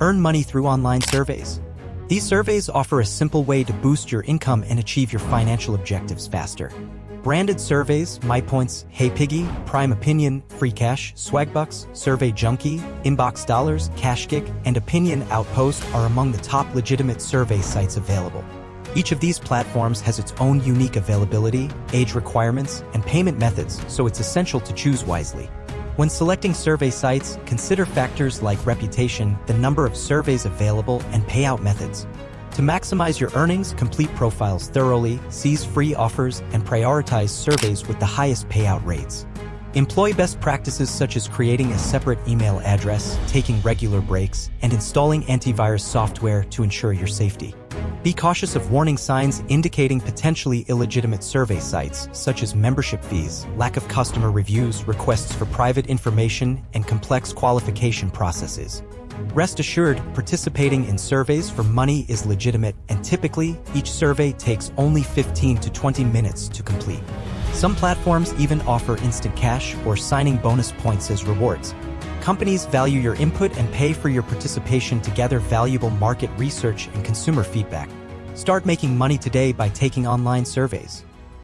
Earn money through online surveys. These surveys offer a simple way to boost your income and achieve your financial objectives faster. Branded surveys, MyPoints, HeyPiggy, Prime Opinion, FreeCash, Swagbucks, Survey Junkie, Inbox Dollars, CashKick, and Opinion Outpost are among the top legitimate survey sites available. Each of these platforms has its own unique availability, age requirements, and payment methods, so it's essential to choose wisely. When selecting survey sites, consider factors like reputation, the number of surveys available, and payout methods. To maximize your earnings, complete profiles thoroughly, seize free offers, and prioritize surveys with the highest payout rates. Employ best practices such as creating a separate email address, taking regular breaks, and installing antivirus software to ensure your safety. Be cautious of warning signs indicating potentially illegitimate survey sites, such as membership fees, lack of customer reviews, requests for private information, and complex qualification processes. Rest assured, participating in surveys for money is legitimate, and typically, each survey takes only 15 to 20 minutes to complete. Some platforms even offer instant cash or signing bonus points as rewards. Companies value your input and pay for your participation to gather valuable market research and consumer feedback. Start making money today by taking online surveys.